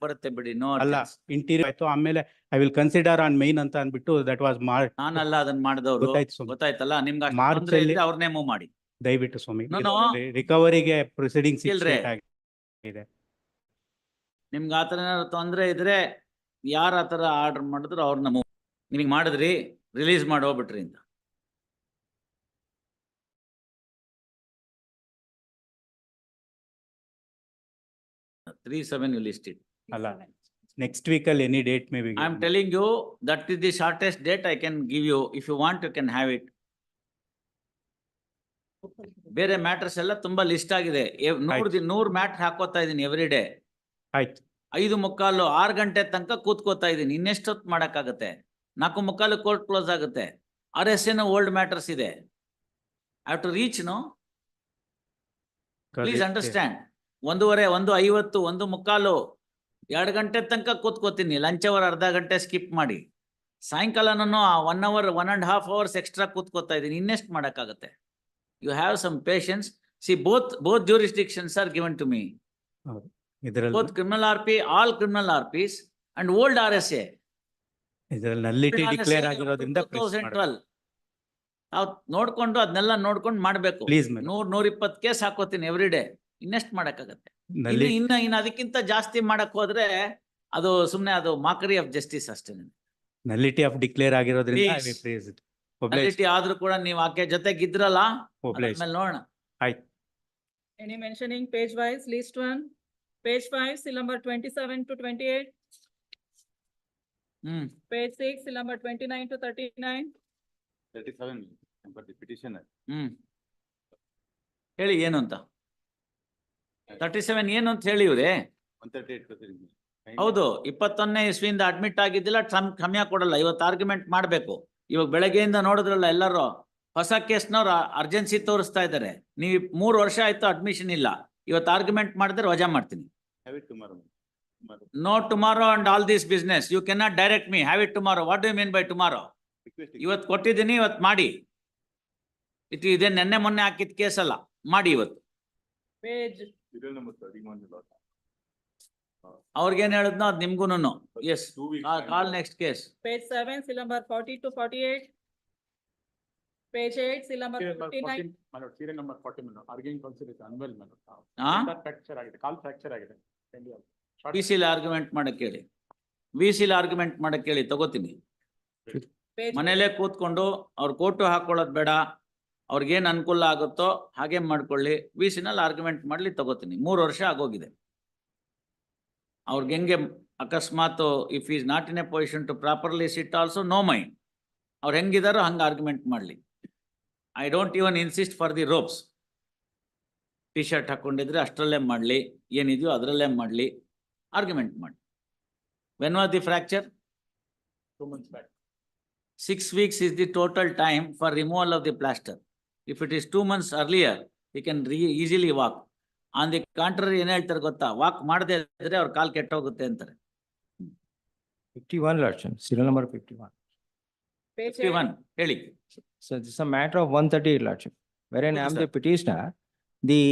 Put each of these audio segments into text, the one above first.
ಬರುತ್ತೆ ಬಿಡಿ. ನೋ ಅಲ್ಲ ಇಂಟೀರಿಯರ್ ಆಯ್ತು, ಆಮೇಲೆ I will consider on main ಅಂತ ಅಂದ್ಬಿಟ್ಟು ದಟ್ ವಾಸ್ ನಾನಲ್ಲ ಅದನ್ನ ಮಾಡಿದವರು. ಗೊತ್ತಾಯ್ತು ಸ್ವಾಮಿ. ಗೊತ್ತಾಯ್ತಲ್ಲ ನಿಮ್ಗೆ ಅಷ್ಟು ಮಾರ್ಚ್ ತೊಂದ್ರೆ ಅಲ್ಲಿ ಇದ್ರೆ ಅವ್ರನ್ನೇ ಮೂವ್ ಮಾಡಿ. ದಯವಿಟ್ಟು ಸ್ವಾಮಿ ನಾನು ರಿಕವರಿಗೆ ಪ್ರೊಸೀಡಿಂಗ್ಸ್ ಇಲ್ರಿ. ಆಗಿದೆ. ನಿಮ್ಗೆ ಆತರ ಏನಾದ್ರು ತೊಂದ್ರೆ ಇದ್ರೆ ಯಾರ ಆತರ ಆರ್ಡರ್ ಮಾಡಿದ್ರು ಅವ್ರನ್ನ ಮೂವ್. ನಿಮಗೆ ಮಾಡಿದ್ರಿ ರಿಲೀಸ್ ಮಾಡಿ ಹೋಗ್ಬಿಟ್ರಿ ಅಂತ. you list it. ಅಲ್ಲ ನೆಕ್ಸ್ಟ್ ವೀಕ್ ಅಲ್ಲಿ any date may be. I am telling you that is the shortest date I can give you. If you want you can have it. ಬೇರೆ matters ಎಲ್ಲ ತುಂಬಾ list ಆಗಿದೆ. 100 matter ಹಾಕೋತಾ ಇದೀನಿ every day. ಆಯ್ತು. 5:45 6 ಗಂಟೆ ತನಕ ಕೂತ್ಕೋತಾ ಇದೀನಿ. ಇನ್ನೆಷ್ಟೊತ್ತು ಮಾಡಕ್ಕಾಗತ್ತೆ? 4:45 ಕೋರ್ಟ್ ಕ್ಲೋಸ್ ಆಗುತ್ತೆ. RSA ಓಲ್ಡ್ ಮ್ಯಾಟರ್ಸ್ ಇದೆ. I have to reach, no? Please understand. 1:15 1:50 1:45 2 ಗಂಟೆ ತನಕ ಕೂತ್ಕೋತೀನಿ. ಲಂಚ್ ಅವರ್ ಅರ್ಧ ಗಂಟೆ ಸ್ಕಿಪ್ ಮಾಡಿ. ಸಾಯಂಕಾಲ ನಾನು 1 hour 1.5 hours ಎಕ್ಸ್ಟ್ರಾ ಕೂತ್ಕೋತಾ ಇದೀನಿ. ಇನ್ನೆಷ್ಟು ಮಾಡಕ್ಕಾಗತ್ತೆ? You have some patience. See, both jurisdictions are given to me. Both criminal RP, all criminal RPs and old RSA. ಇದರಲ್ಲಿ ನಲ್ಲಿಟಿ ಡಿಕ್ಲೇರ್ ಆಗಿರೋದ್ರಿಂದ 2012 ನಾವು ನೋಡ್ಕೊಂಡು ಅದನ್ನೆಲ್ಲ ನೋಡ್ಕೊಂಡು ಮಾಡ್ಬೇಕು. ಪ್ಲೀಸ್ 100-120 ಕೇಸ್ ಹಾಕೋತೀನಿ ಎವ್ರಿ ಡೇ. ಇನ್ನೆಷ್ಟು ಮಾಡಕ್ಕಾಗತ್ತೆ? ಇನ್ನು ಅದಕ್ಕಿಂತ ಜಾಸ್ತಿ ಮಾಡಕ್ ಹೋದ್ರೆ ಅದು ಸುಮ್ನೆ ಅದು ಮಾಕರಿ ಆಫ್ ಜಸ್ಟಿಸ್ ಅಷ್ಟೇ. ನಲ್ಲಿಟಿ ಆಫ್ ಡಿಕ್ಲೇರ್ ಆಗಿರೋದ್ರಿಂದ I will press it. Nullity ಆದ್ರೂ ಕೂಡ ನೀವು ಆಕೆ ಜೊತೆಗಿದ್ರಲ್ಲ, ಆಮೇಲೆ ನೋಡೋಣ. ಆಯ್ತು. Any mentioning page wise, list 1, page 5, seal number 27 to 28. Page 6, seal number 29 to 39. 37 for the petitioner. ಹೇಳಿ ಏನು ಅಂತ. 37 ಏನು ಅಂತ ಹೇಳಿ ಇವ್ರೆ. 138. ಹೌದು, 21ನೇ ಇಸ್ವಿಯಿಂದ ಅಡ್ಮಿಟ್ ಆಗಿದ್ದಿಲ್ಲ, ಸಮಯ ಕೊಡಲ್ಲ. ಇವತ್ತು ಆರ್ಗ್ಯುಮೆಂಟ್ ಮಾಡ್ಬೇಕು. ಇವಾಗ ಬೆಳಗ್ಗೆಯಿಂದ ನೋಡಿದ್ರಲ್ಲ ಎಲ್ಲರೂ ಹೊಸ ಕೇಸ್ನವ್ರು ಅರ್ಜೆನ್ಸಿ ತೋರಿಸ್ತಾ ಇದ್ದಾರೆ. ನೀವು 3 ವರ್ಷ ಆಯ್ತು ಅಡ್ಮಿಷನ್ ಇಲ್ಲ. ಇವತ್ತು ಆರ್ಗ್ಯುಮೆಂಟ್ ಮಾಡಿದ್ರೆ ವಜಾ ಮಾಡ್ತೀನಿ. No tomorrow and all this business. You cannot direct me. Have it tomorrow. What do you mean by tomorrow? ಇವತ್ತು ಕೊಟ್ಟಿದ್ದೀನಿ, ಇವತ್ತು ಮಾಡಿ. ಇದೆ ನೆನ್ನೆ ಮೊನ್ನೆ ಹಾಕಿದ ಕೇಸ್ ಅಲ್ಲ, ಮಾಡಿ ಇವತ್ತು. Page ಅವ್ರಿಗೇನ್ ಹೇಳಿದ್ನೋ ಅದು ನಿಮ್ಗೂನು. Yes, call next case. Page 7, seal number 40 to 48. Page 8, seal number 59. Serial number 40 arguing counsel is unwell. Fracture ಆಗಿದೆ, ಕಾಲ್ ಫ್ರಾಕ್ಚರ್ ಆಗಿದೆ. VCL ಆರ್ಗ್ಯುಮೆಂಟ್ ಮಾಡಕ್ ಹೇಳಿ. VCL ಆರ್ಗ್ಯುಮೆಂಟ್ ಮಾಡಕ್ ಹೇಳಿ, ತಗೋತೀನಿ. ಮನೇಲೆ ಕೂತ್ಕೊಂಡು ಅವ್ರ ಕೋರ್ಟು ಹಾಕೊಳ್ಳೋದು ಬೇಡ. ಅವ್ರಿಗೇನ್ ಅನುಕೂಲ ಆಗುತ್ತೋ ಹಾಗೆ ಮಾಡ್ಕೊಳ್ಳಿ. VCL ಆರ್ಗ್ಯುಮೆಂಟ್ ಮಾಡ್ಲಿ, ತಗೋತೀನಿ. 3 ವರ್ಷ ಆಗೋಗಿದೆ. ಅವ್ರಿಗೆ ಹೆಂಗೆ ಅಕಸ್ಮಾತ್ if is not in a position to properly sit also, no mind. ಅವ್ರು ಹೆಂಗಿದಾರೋ ಹಂಗೆ ಆರ್ಗ್ಯುಮೆಂಟ್ ಮಾಡಲಿ. I don't even insist for the ropes. T shirt ಹಾಕೊಂಡಿದ್ರೆ ಅಷ್ಟರಲ್ಲೇ ಮಾಡಲಿ, ಏನಿದೆಯೋ ಅದರಲ್ಲೇ ಮಾಡಲಿ, ಆರ್ಗ್ಯುಮೆಂಟ್ ಮಾಡಿ. When was the fracture? 2 months back. 6 weeks is the total time for removal of the plaster. If it is 2 months earlier, he can easily walk. On the contrary, ಏನ್ ಹೇಳ್ತಾರೆ ಗೊತ್ತಾ? ವಾಕ್ ಮಾಡದೆ ಇದ್ರೆ ಅವ್ರ ಕಾಲ್ ಕೆಟ್ಟೋಗುತ್ತೆ ಅಂತಾರೆ. 51 Lordship, serial number 51. Page 51 ಹೇಳಿ. So this is a matter of 138 Lordship, wherein I am the petitioner. The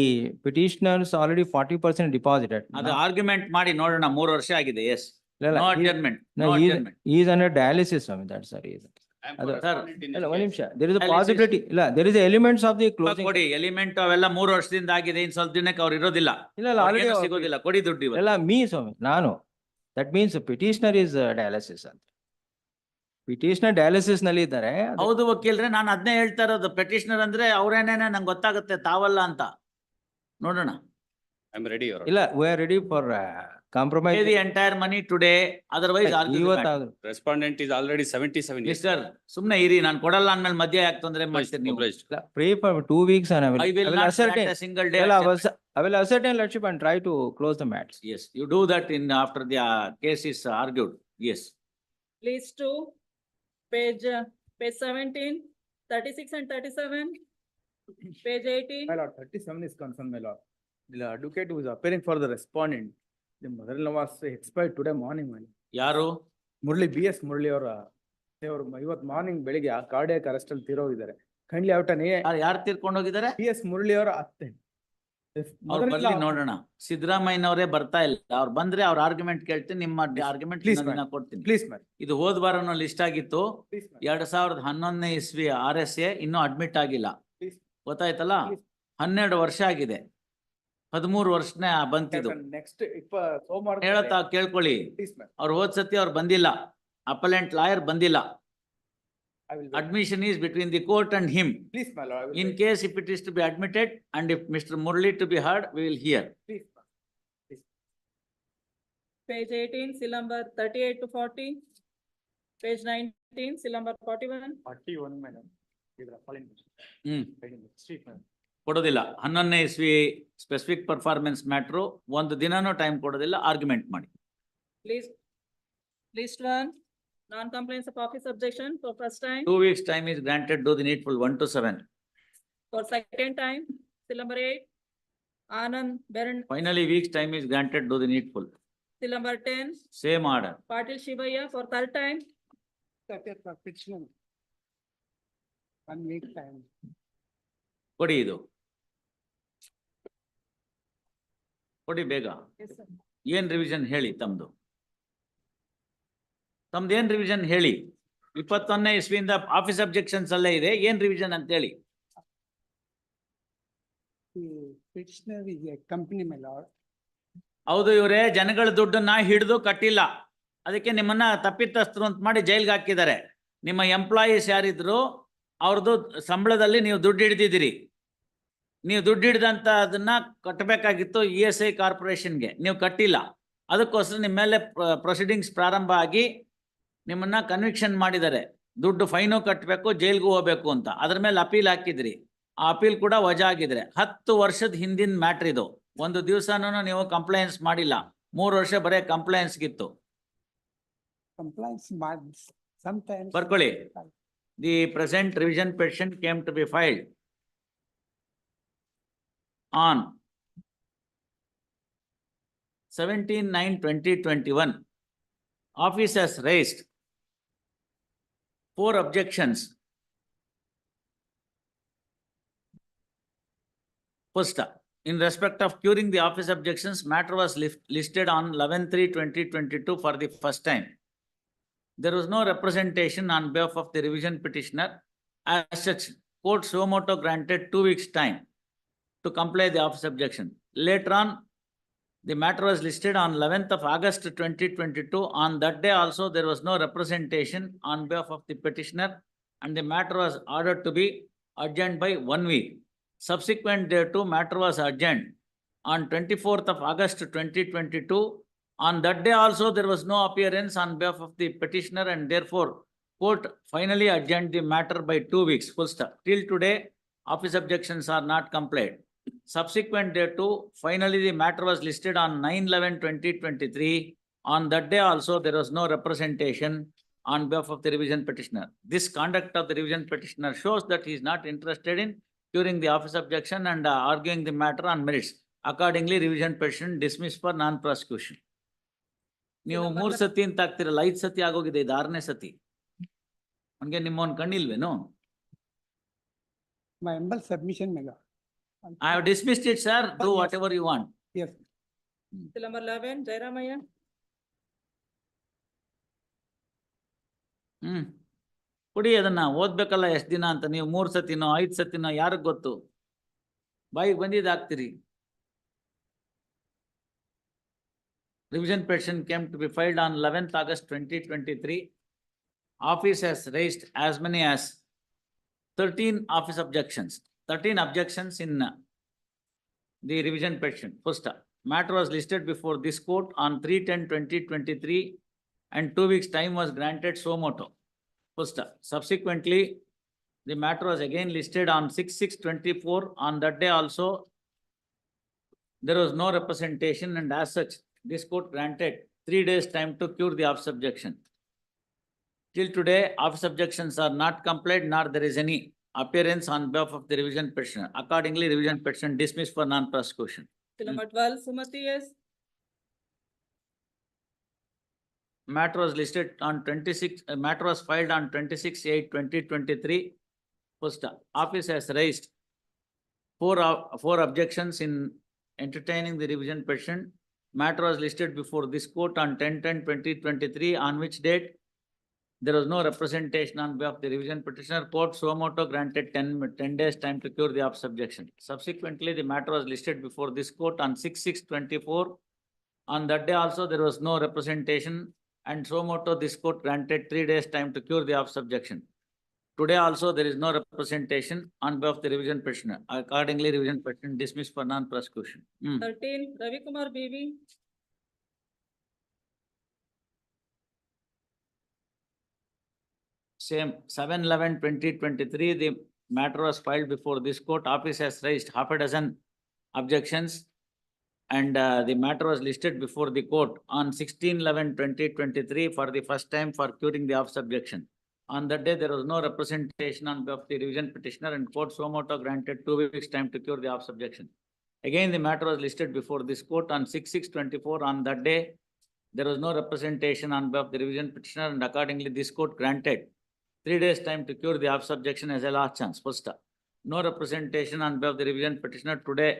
petitioner is already 40% deposited. ಅದು argument ಮಾಡಿ ನೋಡೋಣ. 3 ವರ್ಷ ಆಗಿದೆ. Yes, no adjournment. He is under dialysis, Swami. That's the reason. Sir, one ನಿಮಿಷ. There is a possibility. ಇಲ್ಲ, there is a elements of the closing. ಕೊಡಿ element ಅವೆಲ್ಲ 3 ವರ್ಷದಿಂದ ಆಗಿದೆ. ಇನ್ ಸ್ವಲ್ಪ ದಿನಕ್ಕೆ ಅವ್ರು ಇರೋದಿಲ್ಲ. ಇಲ್ಲ, already ಸಿಗೋದಿಲ್ಲ. ಕೊಡಿ ದುಡ್ಡು ಇವತ್ತು. ಇಲ್ಲ, me Swami, ನಾನು. That means the petitioner is dialysis ಅಂತ. petitioner dialysis ನಲ್ಲಿ ಇದ್ದಾರೆ. ಹೌದು ವಕೀಲ್ರೆ, ನಾನು ಅದನ್ನೇ ಹೇಳ್ತಾ ಇರೋದು. ಪೆಟಿಷನರ್ ಅಂದ್ರೆ ಅವ್ರೇನೇನೆ ನಂಗೆ ಗೊತ್ತಾಗುತ್ತೆ, ತಾವಲ್ಲ ಅಂತ. ನೋಡೋಣ. I am ready. ಇಲ್ಲ, we are ready for compromise. Pay the entire money today, otherwise ಇವತ್ತಾದ್ರು Respondent is already 77 years. Mister, ಸುಮ್ನೆ ಇರಿ. ನಾನು ಕೊಡಲ್ಲ ಅಂದ್ಮೇಲೆ ಮಧ್ಯ ಯಾಕೆ ತೊಂದ್ರೆ ಮಾಡ್ತೀರಿ ನೀವು? Obliged. pray for 2 weeks and I will not ascertain. grant a single day. I will ascertain Lordship and try to close the matters. Yes, you do that in after the case is argued. Yes. list 2, page 17, 36 and 37. Page 18. My lord, 37 is concerned, my lord. The advocate who is appearing for the respondent, the mother-in-law was expired today morning. ಯಾರು? Murli BS Murli ಅವರ ಇವತ್ತು morning ಬೆಳಿಗ್ಗೆ cardiac arrest ಅಲ್ಲಿ ತೀರೋಗಿದ್ದಾರೆ. Kindly out ಯಾರು ತೀರ್ಕೊಂಡು ಹೋಗಿದ್ದಾರೆ? BS Murali ಅವರ ಅತ್ತೆ. If ಅವ್ರು ಬರ್ಲಿ mother-in-law- ನೋಡೋಣ. ಸಿದ್ದರಾಮಯ್ಯನವರೇ ಬರ್ತಾ ಇಲ್ಲ. ಅವ್ರು ಬಂದ್ರೆ ಅವ್ರ ಆರ್ಗ್ಯುಮೆಂಟ್ ಕೇಳ್ತೀನಿ, ನಿಮ್ಮ ಆರ್ಗ್ಯುಮೆಂಟ್ please, ದಿನ madam. ಕೊಡ್ತೀನಿ. Please, madam. ಇದು ಹೋದ ವಾರನೂ ಲಿಸ್ಟ್ ಆಗಿತ್ತು. Please, madam. 2011ನೇ ಇಸ್ವಿ RSA ಇನ್ನೂ ಅಡ್ಮಿಟ್ ಆಗಿಲ್ಲ. Please. ಗೊತ್ತಾಯ್ತಲ್ಲ? Please. 12 ವರ್ಷ ಆಗಿದೆ. 13 ವರ್ಷನೇ ಬಂತಿದ್ದು. Next, if ಸೋಮವಾರ. ಹೇಳ್ತಾ ಕೇಳ್ಕೊಳ್ಳಿ. Please, madam. ಅವ್ರು ಹೋದ್ ಸತಿ ಅವ್ರು ಬಂದಿಲ್ಲ. ಅಪಲೆಂಟ್ ಲಾಯರ್ ಬಂದಿಲ್ಲ. I will. wait. Admission is between the court and him. Please, my lord. I will. In wait. case if it is to be admitted and if Mr. Murli to be heard, we will hear. Please, ma'am. Page 18, seal number 38 to 40. Page 19, seal number 41. 41, madam. ಇದರ following. Street, madam. ಕೊಡೋದಿಲ್ಲ. 11ನೇ ಇಸ್ವಿ specific performance matter ಒಂದು ದಿನಾನೂ time ಕೊಡೋದಿಲ್ಲ. Argument ಮಾಡಿ. List one, non-compliance of office objection for first time. 2 weeks time is granted. Do the needful 1 to 7. For second time, seal number 8. Anand Beren, Finally, weeks time is granted. Do the needful. seal number 10. Same order. Patil Shivaya for third time. One week time. ಕೊಡಿ ಇದು. ಕೊಡಿ ಬೇಗ. Yes, sir. ಏನ್ revision ಹೇಳಿ ತಮ್ದು. ತಮ್ದೇನ್ revision ಹೇಳಿ. 21ನೇ ಇಸ್ವಿಯಿಂದ office objections ಅಲ್ಲೇ ಇದೆ. ಏನ್ ರಿವಿಷನ್ ಅಂತ ಹೇಳಿ. The petitioner is a company, my lord. ಹೌದು, ಇವರೇ ಜನಗಳ ದುಡ್ಡನ್ನ ಹಿಡಿದು ಕಟ್ಟಿಲ್ಲ. ಅದಕ್ಕೆ ನಿಮ್ಮನ್ನ ತಪ್ಪಿತಸ್ಥರು ಅಂತ ಮಾಡಿ ಜೈಲ್ಗೆ ಹಾಕಿದ್ದಾರೆ. ನಿಮ್ಮ ಎಂಪ್ಲಾಯೀಸ್ ಯಾರಿದ್ರು ಅವ್ರದ್ದು ಸಂಬಳದಲ್ಲಿ ನೀವು ದುಡ್ಡು ಹಿಡಿದಿದ್ದೀರಿ. ನೀವು ದುಡ್ಡು ಹಿಡಿದಂತ ಅದನ್ನ ಕಟ್ಟಬೇಕಾಗಿತ್ತು ESI ಕಾರ್ಪೊರೇಷನ್ಗೆ. ನೀವು ಕಟ್ಟಿಲ್ಲ. ಅದಕ್ಕೋಸ್ಕರ ನಿಮ್ಮ ಮೇಲೆ ಪ್ರೊಸೀಡಿಂಗ್ಸ್ ಪ್ರಾರಂಭ ಆಗಿ ನಿಮ್ಮನ್ನ ಕನ್ವಿಕ್ಷನ್ ಮಾಡಿದ್ದಾರೆ. ದುಡ್ಡು ಫೈನು ಕಟ್ಟಬೇಕು, ಜೈಲ್ಗೂ ಹೋಗ್ಬೇಕು ಅಂತ. ಅದ್ರ ಮೇಲೆ ಅಪೀಲ್ ಹಾಕಿದ್ರಿ. ಆ ಅಪೀಲ್ ಕೂಡ ವಜಾ ಆಗಿದ್ರೆ. 10 ವರ್ಷದ ಹಿಂದಿನ ಮ್ಯಾಟ್ರ್ ಇದು. ಒಂದು ದಿವಸನೂ ನೀವು ಕಂಪ್ಲೇಂಟ್ಸ್ ಮಾಡಿಲ್ಲ. 3 ವರ್ಷ ಬರೇ ಕಂಪ್ಲೇಂಟ್ಸ್ಗಿತ್ತು. Compliance months, sometimes. ಬರ್ಕೊಳ್ಳಿ. The present revision petition came to be filed on 17/9/2021. Office has raised 4 objections. First, in respect of curing the office objections, matter was listed on 11/3/2022 for the first time. There was no representation on behalf of the revision petitioner. As such, court suo motu granted 2 weeks time to comply the office objection. Later on, the matter was listed on 11th of August 2022. On that day also, there was no representation on behalf of the petitioner, and the matter was ordered to be adjourned by 1 week. Subsequent thereto, matter was adjourned on 24th of August 2022. On that day also, there was no appearance on behalf of the petitioner, and therefore, court finally adjourned the matter by 2 weeks, full stop. Till today, office objections are not complied. Subsequent thereto, finally the matter was listed on 9/11/2023. On that day also, there was no representation on behalf of the revision petitioner. This conduct of the revision petitioner shows that he is not interested in curing the office objection and arguing the matter on merits. Accordingly, revision petition dismissed for non-prosecution. ನೀವು 3 ಸತಿ ಅಂತ ಆಗ್ತಿರಲ್ಲ, 5 ಸತಿ ಆಗೋಗಿದೆ. ಇದು 6ನೇ ಸತಿ. ಹಂಗೆ ನಿಮ್ಮವನ್ ಕಣ್ಣಿಲ್ವೇನು? My humble submission, my lord. I have dismissed it, sir. Do whatever you want. Yes. Seal number 11, Jairamaya. ಕೊಡಿ ಅದನ್ನ. ಓದ್ಬೇಕಲ್ಲ ಎಷ್ಟ್ ದಿನ ಅಂತ. ನೀವು 3 ಸತಿನೋ 5 ಸತಿನೋ ಯಾರಿಗ್ ಗೊತ್ತು. ಬಾಯಿಗೆ ಬಂದಿದ್ದು ಹಾಕ್ತಿರಿ. Revision petition came to be filed on 11th August 2023. Office has raised as many as 13 office objections. 13 objections in the revision petition. First, matter was listed before this court on 3/10/2023 and 2 weeks time was granted suo motu. First, subsequently, the matter was again listed on 6/6/24. On that day also, there was no representation, and as such, this court granted 3 days time to cure the office objection. Till today, office objections are not complied, nor there is any appearance on behalf of the revision petitioner. Accordingly, revision petition dismissed for non-prosecution. Seal number 12, Sumati S. Matter was listed on 26, matter was filed on 26/8/2023. First, office has raised four objections in entertaining the revision petition. Matter was listed before this court on 10/10/2023, on which date there was no representation on behalf of the revision petitioner. Court suo motu granted 10 days time to cure the of subjection. Subsequently, the matter was listed before this court on 6/6/24. On that day also, there was no representation, and suo motu this court granted 3 days time to cure the of subjection. Today also, there is no representation on behalf of the revision petitioner. Accordingly, revision petition dismissed for non-prosecution. 13, Ravi Kumar BV. Same, 7/11/2023, the matter was filed before this court. Office has raised half a dozen objections. And the matter was listed before the court on 16/11/2023 for the first time for curing the of subjection. On that day, there was no representation on behalf of the revision petitioner, and court suo motu granted 2 weeks time to cure the of subjection. Again, the matter was listed before this court on 6/6/24. On that day, there was no representation on behalf of the revision petitioner, and accordingly, this court granted 3 days time to cure the of subjection as a last chance. First, no representation on behalf of the revision petitioner today.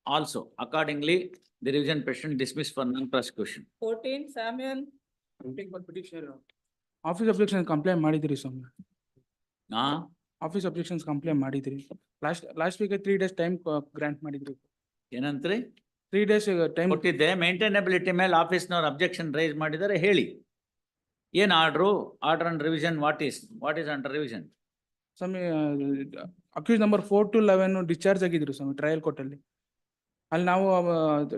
Also, accordingly, the revision petition dismissed for non-prosecution. 14, Samuel. Office objection complaint ಮಾಡಿದ್ರಿ ಸ್ವಾಮಿ. Ah, office objections complaint ಮಾಡಿದ್ರಿ. Last week 3 days time grant ಮಾಡಿದ್ರಿ. ಏನಂತ್ರಿ? 3 days time ಕೊಟ್ಟಿದ್ದೆ. ಮೇಂಟೈನಬಿಲಿಟಿ ಮೇಲೆ ಆಫೀಸ್ನವ್ರು objection rice ಮಾಡಿದರೆ ಹೇಳಿ. ಏನ್ order and revision, what is under revision? ಸ್ವಾಮಿ, accused number 4 to 11 discharge ಆಗಿದ್ರು ಸ್ವಾಮಿ ಟ್ರಯಲ್ ಕೋರ್ಟಲ್ಲಿ. ಅಲ್ಲಿ ನಾವು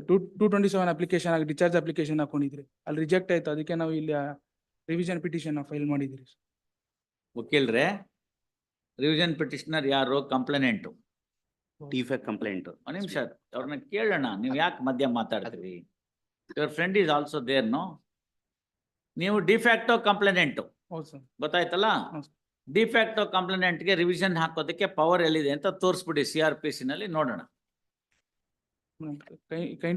227 ಅಪ್ಲಿಕೇಶನ್ ಆಗಿ ಡಿಸ್ಚಾರ್ಜ್ ಅಪ್ಲಿಕೇಶನ್ ಹಾಕೊಂಡಿದ್ರಿ. ಅಲ್ಲಿ ರಿಜೆಕ್ಟ್ ಆಯ್ತು. ಅದಕ್ಕೆ ನಾವು ಇಲ್ಲಿ ರಿವಿಷನ್ ಪಿಟಿಷನ್ ಫೈಲ್ ಮಾಡಿದ್ರಿ. ವಕೀಲ್ರೆ, ರಿವಿಷನ್ ಪಿಟಿಷನರ್ ಯಾರು? ಕಂಪ್ಲೇನೆಂಟು. Defect complaint. ಒಂದ್ ನಿಮಿಷ ಅವ್ರನ್ನ ಕೇಳೋಣ. ನೀವು ಯಾಕೆ ಮಧ್ಯ ಮಾತಾಡ್ತೀರಿ? Your friend is also there, no? ನೀವು ಡಿಫ್ಯಾಕ್ಟೋ ಕಂಪ್ಲೇನೆಂಟು, ಹೌದು ಸರ್. ಗೊತ್ತಾಯ್ತಲ್ಲ? ಹೌದು. ಡಿಫ್ಯಾಕ್ಟೋ ಕಂಪ್ಲೇನೆಂಟ್ಗೆ ರಿವಿಷನ್ ಹಾಕೋದಕ್ಕೆ ಪವರ್ ಎಲ್ಲಿದೆ ಅಂತ ತೋರಿಸ್ಬಿಡಿ. CRPC ನಲ್ಲಿ ನೋಡೋಣ. ಕೈಂಡ್ಲಿ